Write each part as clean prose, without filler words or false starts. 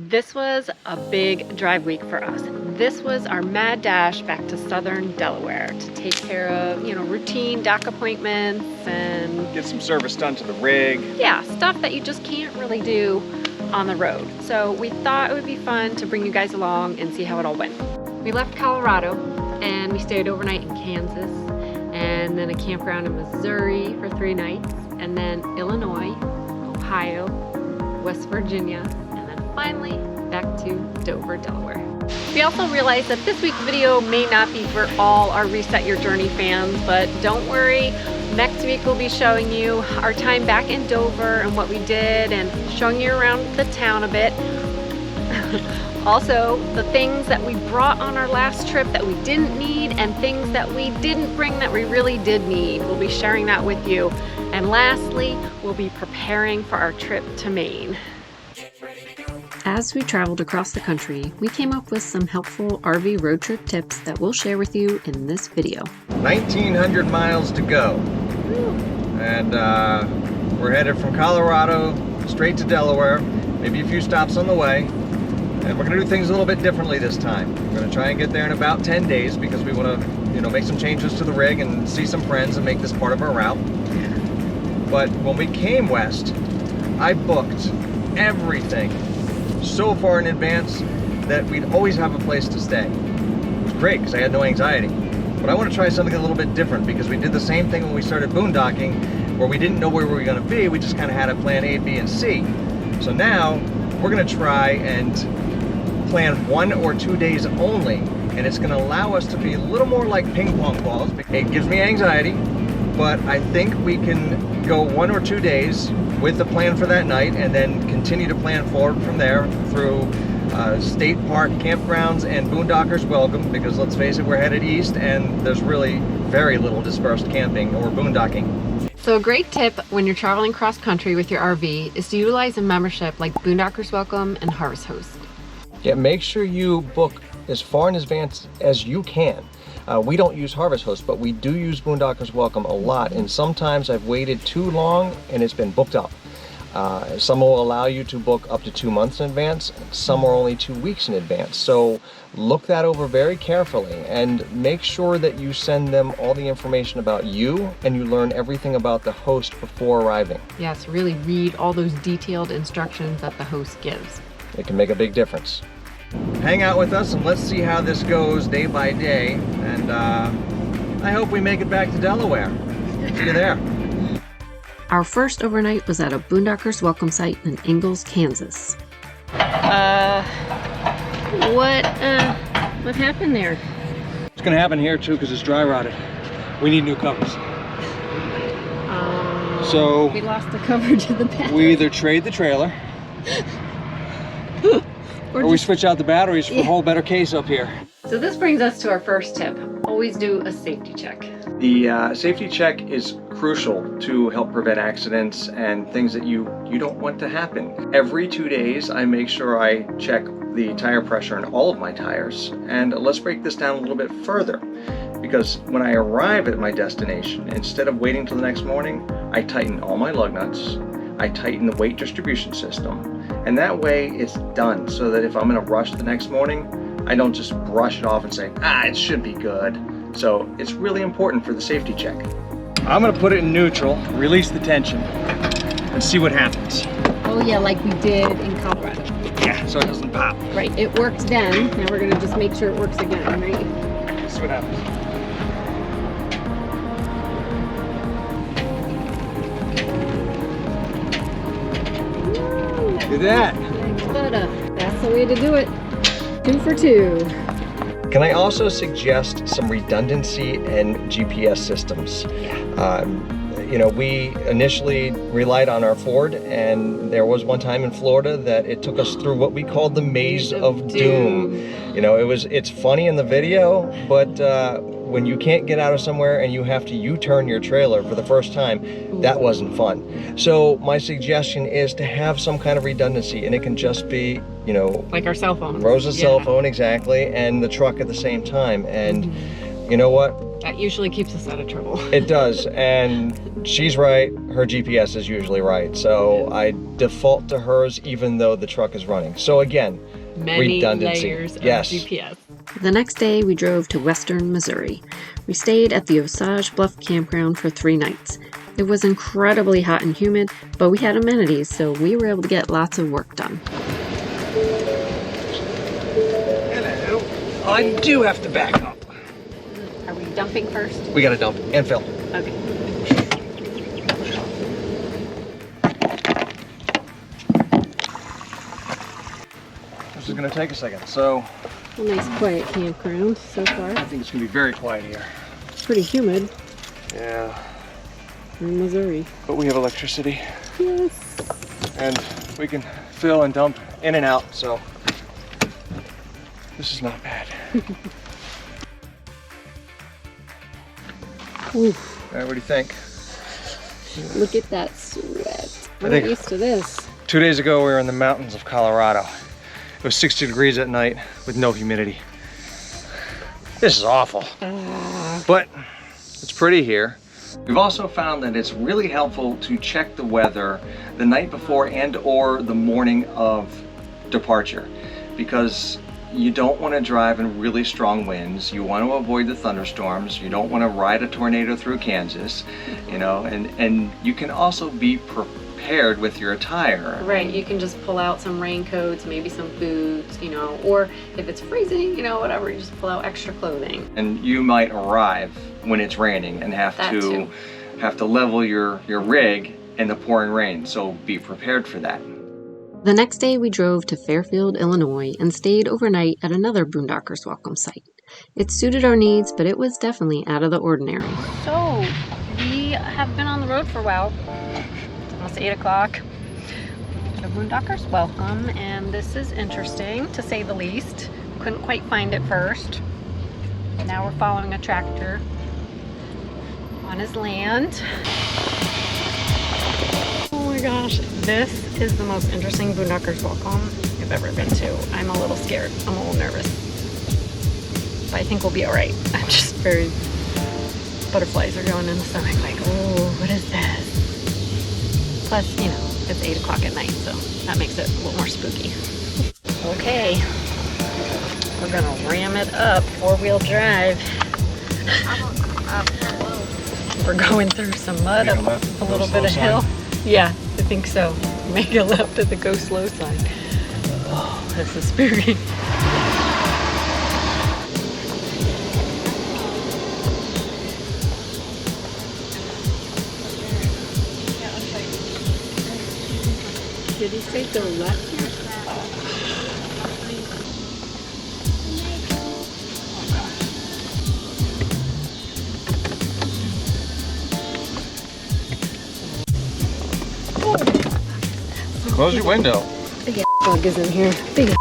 This was a big drive week for us. This was our mad dash back to southern Delaware to take care of, routine dock appointments and get some service done to the rig. Yeah, stuff that you just can't really do on the road. So we thought it would be fun to bring you guys along and see how it all went. We left Colorado and we stayed overnight in Kansas and then a campground in Missouri for 3 nights and then Illinois, Ohio, West Virginia, finally back to Dover, Delaware. We also realized that this week's video may not be for all our Reset Your Journey fans, but don't worry, next week we'll be showing you our time back in Dover and what we did and showing you around the town a bit. Also, the things that we brought on our last trip that we didn't need and things that we didn't bring that we really did need. We'll be sharing that with you. And lastly, we'll be preparing for our trip to Maine. As we traveled across the country, we came up with some helpful RV road trip tips that we'll share with you in this video. 1,900 miles to go. And we're headed from Colorado straight to Delaware, maybe a few stops on the way. And we're gonna do things a little bit differently this time. We're gonna try and get there in about 10 days because we wanna, make some changes to the rig and see some friends and make this part of our route. But when we came west, I booked everything so far in advance that we'd always have a place to stay. It was great because I had no anxiety. But I want to try something a little bit different because we did the same thing when we started boondocking where we didn't know where we were going to be. We just kind of had a plan A, B, and C. So now we're going to try and plan 1 or 2 days only, and it's going to allow us to be a little more like ping pong balls. It gives me anxiety, but I think we can go 1 or 2 days with the plan for that night and then continue to plan forward from there through state park campgrounds and Boondockers Welcome, because let's face it, we're headed east and there's really very little dispersed camping or boondocking. So a great tip when you're traveling cross country with your RV is to utilize a membership like Boondockers Welcome and Harvest Host. Yeah, make sure you book as far in advance as you can. We don't use Harvest Host, but we do use Boondockers Welcome a lot, and sometimes I've waited too long and it's been booked up. Some will allow you to book up to 2 months in advance, some are only 2 weeks in advance. So look that over very carefully and make sure that you send them all the information about you and you learn everything about the host before arriving. Yes, really read all those detailed instructions that the host gives. It can make a big difference. Hang out with us and let's see how this goes day by day, and I hope we make it back to Delaware. See you there. Our first overnight was at a Boondockers Welcome site in Ingalls, Kansas. What happened there? It's gonna happen here too because it's dry rotted. We need new covers. So we lost the cover to the back. We either trade the trailer or we switch out the batteries for a whole better case up here. So this brings us to our first tip. Always do a safety check. The safety check is crucial to help prevent accidents and things that you don't want to happen. Every 2 days, I make sure I check the tire pressure in all of my tires. And let's break this down a little bit further, because when I arrive at my destination, instead of waiting till the next morning, I tighten all my lug nuts, I tighten the weight distribution system, and that way it's done so that if I'm in a rush the next morning, I don't just brush it off and say, it should be good. So it's really important for the safety check. I'm gonna put it in neutral, release the tension, and see what happens. Oh yeah, like we did in Colorado. Yeah, so it doesn't pop. Right, it worked then. Now we're gonna just make sure it works again, right? Let's see what happens. Look at that. That's the way to do it. 2 for 2. Can I also suggest some redundancy in GPS systems? Yeah. We initially relied on our Ford, and there was one time in Florida that it took us through what we called the maze of doom. It's funny in the video, but when you can't get out of somewhere and you have to U-turn your trailer for the first time, that wasn't fun. So my suggestion is to have some kind of redundancy, and it can just be, like our cell phone. Rosa's cell phone, exactly, and the truck at the same time. And you know what? That usually keeps us out of trouble. It does, and she's right, her GPS is usually right. So I default to hers even though the truck is running. So again, Many redundancy. layers of Yes. GPS. The next day we drove to western Missouri. We stayed at the Osage Bluff Campground for 3 nights. It was incredibly hot and humid, but we had amenities, so we were able to get lots of work done. Hello. I do have to back up. Are we dumping first? We gotta dump and fill. Okay. This is gonna take a second. So A nice quiet campground so far. I think it's gonna be very quiet here. It's pretty humid. Yeah. We're in Missouri. But we have electricity. Yes. And we can fill and dump in and out, so this is not bad. Oof. All right, what do you think? Look at that sweat. I We're think- not used to this. 2 days ago, we were in the mountains of Colorado. It was 60 degrees at night with no humidity. This is awful. But it's pretty here. We've also found that it's really helpful to check the weather the night before and or the morning of departure, because you don't want to drive in really strong winds. You want to avoid the thunderstorms. You don't want to ride a tornado through Kansas, you know, and you can also be prepared with your attire. Right, you can just pull out some raincoats, maybe some boots, you know, or if it's freezing, you know, whatever, you just pull out extra clothing. And you might arrive when it's raining and have That to too. level your rig in the pouring rain. So be prepared for that. The next day we drove to Fairfield, Illinois and stayed overnight at another Boondockers Welcome site. It suited our needs, but it was definitely out of the ordinary. So, we have been on the road for a while. It's almost 8 o'clock. The Boondockers Welcome, and this is interesting to say the least. Couldn't quite find it first. Now we're following a tractor on his land. Oh my gosh, this is the most interesting Boondockers Welcome I've ever been to. I'm a little scared. I'm a little nervous. But I think we'll be alright. I'm just very... Butterflies are going in the stomach like, oh, what is this? Plus, you know, it's 8 o'clock at night, so that makes it a little more spooky. Okay. We're gonna ram it up, 4-wheel drive. We're going through some mud up a little bit of hill. Yeah, I think so. Make a left at the go slow sign. Oh, this is spooky. Did he say go left here? Close your window. Big bug is in here. Big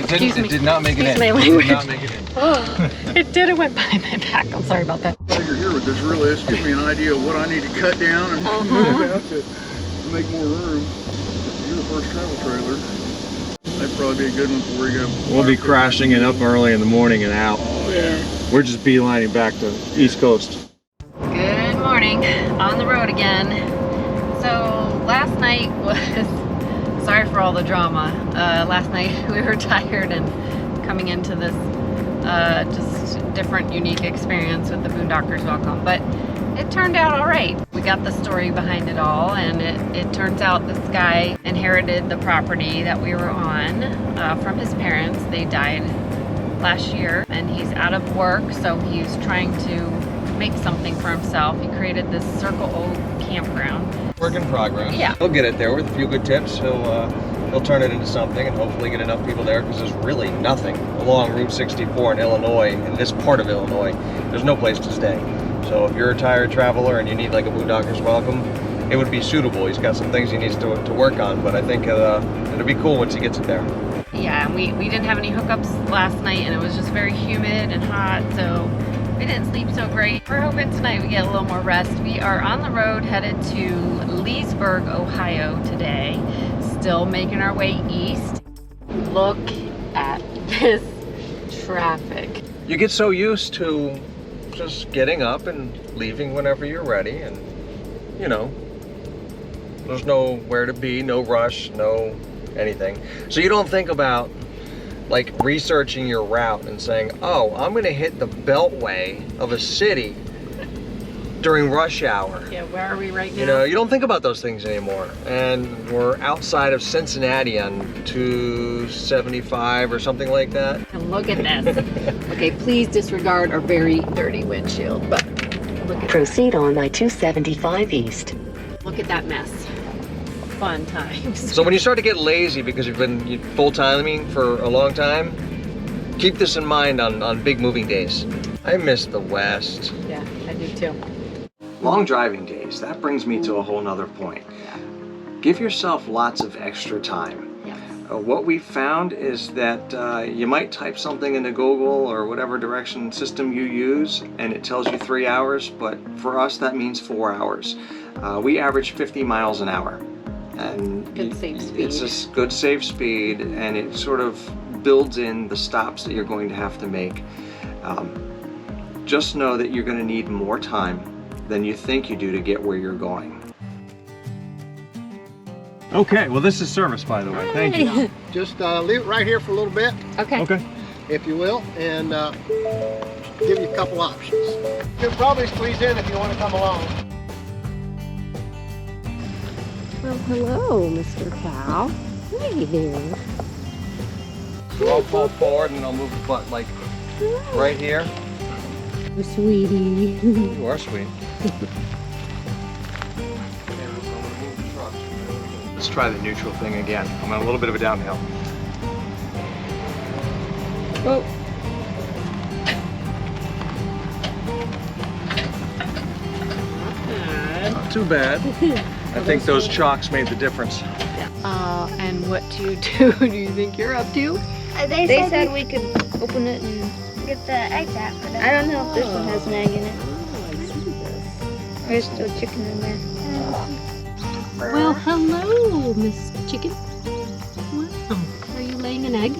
It did not make it in. Excuse my It language. did not make it in. Oh, it did. It went by my back. I'm sorry about that. While you're here with this real list, give me an idea of what I need to cut down and move out to make more room. You're the first travel trailer. That'd probably be a good one for you. We'll be crashing it up early in the morning and out. Yeah. We're just beelining back to East Coast. Good morning. On the road again. So last night was, sorry for all the drama. Last night we were tired and coming into this just different, unique experience with the Boondockers Welcome. But it turned out all right. We got the story behind it all, and it turns out this guy inherited the property that we were on from his parents. They died last year, and he's out of work, so he's trying to make something for himself. He created this Circle O campground. Work in progress. Yeah. He'll get it there with a few good tips. He'll turn it into something and hopefully get enough people there, because there's really nothing along Route 64 in Illinois, in this part of Illinois. There's no place to stay. So if you're a tired traveler and you need like a Boondockers Welcome, it would be suitable. He's got some things he needs to work on, but I think it'll be cool once he gets it there. Yeah, and we didn't have any hookups last night, and it was just very humid and hot, so we didn't sleep so great. We're hoping tonight we get a little more rest. We are on the road headed to Leesburg, Ohio today, still making our way east. Look at this traffic. You get so used to just getting up and leaving whenever you're ready, and you know, there's nowhere to be, no rush, no anything. So you don't think about like researching your route and saying, oh, I'm gonna hit the beltway of a city during rush hour. Yeah, where are we right now? You know, you don't think about those things anymore. And we're outside of Cincinnati on 275 or something like that. And look at this. Okay, please disregard our very dirty windshield, but look at Proceed on I-275 East. Look at that mess. Fun times. So when you start to get lazy because you've been full-timing for a long time, keep this in mind on big moving days. I miss the West. Yeah, I do too. Long driving days, that brings me to a whole nother point. Yeah. Give yourself lots of extra time. Yes. What we found is that you might type something into Google or whatever direction system you use and it tells you 3 hours, but for us that means 4 hours. We average 50 miles an hour. And Good safe speed. It's a good safe speed, and it sort of builds in the stops that you're going to have to make. Just know that you're going to need more time than you think you do to get where you're going. Okay, well this is service, by the way. Thank you. Just leave it right here for a little bit, Okay. Okay. if you will, and give you a couple options. You can probably squeeze in if you want to come along. Well, hello, Mr. Cow. Hey there. So I'll pull forward and I'll move the butt like right here. Oh, sweetie. You are sweet. Let's try the neutral thing again. I'm on a little bit of a downhill. Oh. Not too bad. I think those chocks made the difference. And what to do? Do you think you're up to? They said we could open it and get the eggs out. But I don't know if this one has an egg in it. Oh, I see this. There's still chicken in there. Well, hello, Miss Chicken. Wow. Are you laying an egg?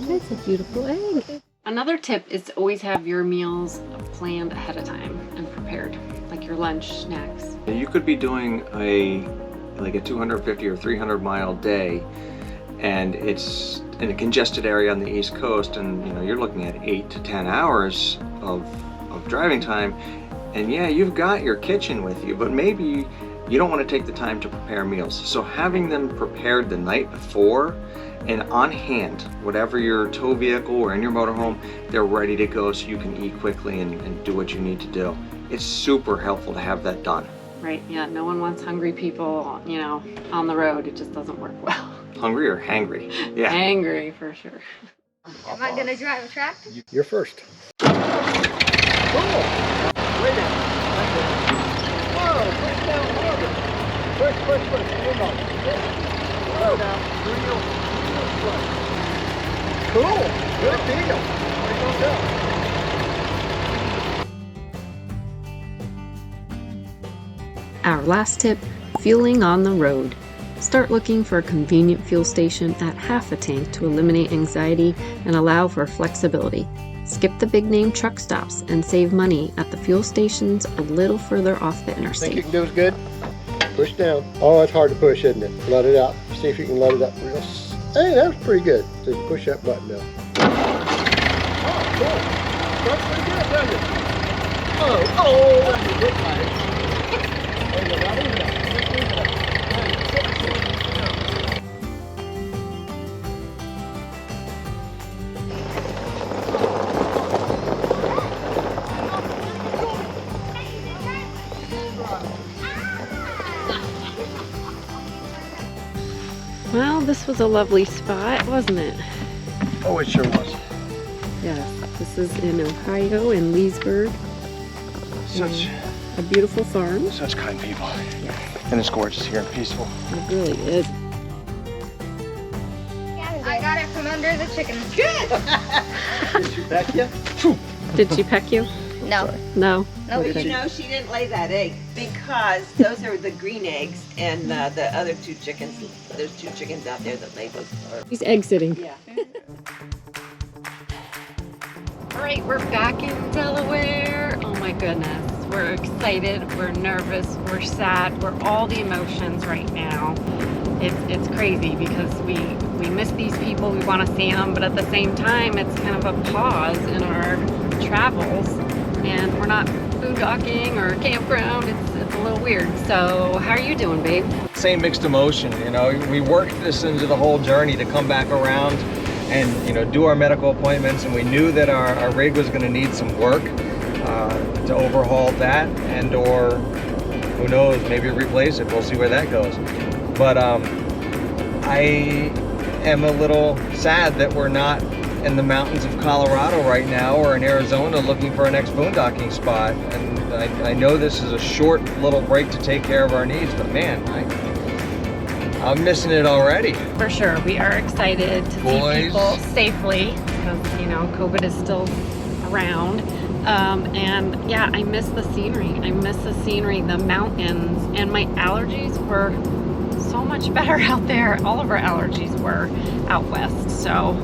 That's a beautiful egg. Another tip is to always have your meals planned ahead of time and prepared, like your lunch, snacks. You could be doing like a 250 or 300 mile day, and it's in a congested area on the East Coast, and you know you're looking at 8 to 10 hours of driving time. And yeah, you've got your kitchen with you, but maybe you don't want to take the time to prepare meals. So having them prepared the night before and on hand, whatever your tow vehicle or in your motorhome, they're ready to go so you can eat quickly and do what you need to do. It's super helpful to have that done. Right, yeah, no one wants hungry people, you know, on the road. It just doesn't work well. Hungry or hangry? Yeah. Angry, for sure. Am I gonna drive a tractor? You're first. Cool. Way down. Right there. Whoa, push down harder. Push. Hold on. Slow down. Cool. Good deal. Way to go. Our last tip, fueling on the road. Start looking for a convenient fuel station at half a tank to eliminate anxiety and allow for flexibility. Skip the big name truck stops and save money at the fuel stations a little further off the Think you interstate. can do as good? Push down. Oh, it's hard to push, isn't it? Let it out. See if you can let it up real. Hey, that was pretty good. So you push that button down. Oh, cool. That's pretty good, doesn't it? Oh, that's a good fight. There you go, right in there. Well, this was a lovely spot, wasn't it? Oh, it sure was. Yes, this is in Ohio, in Leesburg. Such A beautiful farm. Such kind people. And it's gorgeous here and peaceful. It really is. I got it from under the chicken. Did she peck you? Did she peck you? No. No. No, Did You she? know, she didn't lay that egg because those are the green eggs, and the other two chickens, there's two chickens out there that lay those. He's exiting. Yeah. All right, we're back in Delaware. Oh my goodness. We're excited, we're nervous, we're sad, we're all the emotions right now. It's crazy because we miss these people, we want to see them, but at the same time, it's kind of a pause in our travels, and we're not boondocking or campground. It's a little weird. So how are you doing, babe? Same mixed emotion, you know. We worked this into the whole journey to come back around and, you know, do our medical appointments, and we knew that our rig was going to need some work to overhaul that, and or who knows, maybe replace it. We'll see where that goes. But I am a little sad that we're not in the mountains of Colorado right now or in Arizona looking for our next boondocking spot. And I know this is a short little break to take care of our needs, but man, I'm missing it already. For sure, we are excited to see people safely because, you know, COVID is still around. And yeah, I miss the scenery. I miss the scenery, the mountains, and my allergies were so much better out there. All of our allergies were out west, so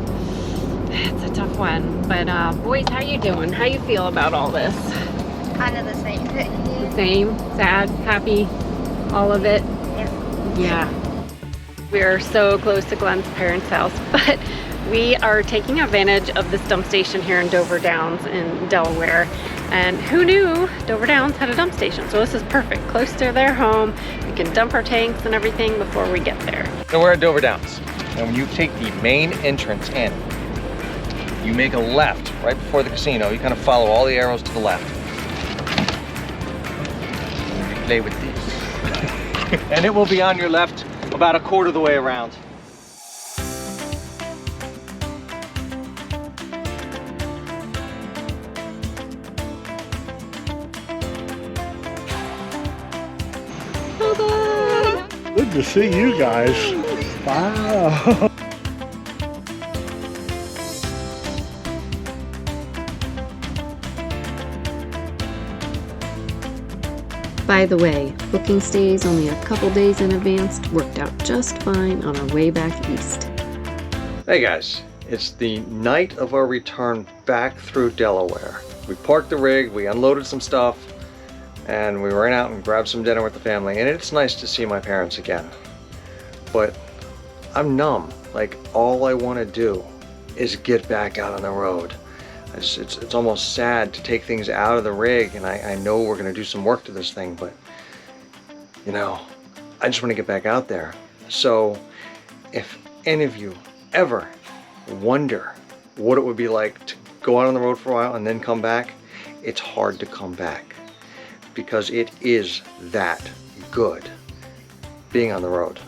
it's a tough one. But boys, how you doing? How you feel about all this? Kind of the same thing. The same? Sad? Happy? All of it? Yeah. We're so close to Glenn's parents' house, but we are taking advantage of this dump station here in Dover Downs in Delaware. And who knew Dover Downs had a dump station? So this is perfect, close to their home. We can dump our tanks and everything before we get there. So we're at Dover Downs, and when you take the main entrance in, you make a left right before the casino. You kind of follow all the arrows to the left. And you play with these. And it will be on your left about a quarter of the way around. Good to see you guys. Wow. By the way, booking stays only a couple days in advance worked out just fine on our way back east. Hey guys, it's the night of our return back through Delaware. We parked the rig, we unloaded some stuff, and we ran out and grabbed some dinner with the family, and it's nice to see my parents again. But I'm numb. Like, all I want to do is get back out on the road. It's almost sad to take things out of the rig, and I know we're going to do some work to this thing, but, you know, I just want to get back out there. So if any of you ever wonder what it would be like to go out on the road for a while and then come back, it's hard to come back because it is that good being on the road.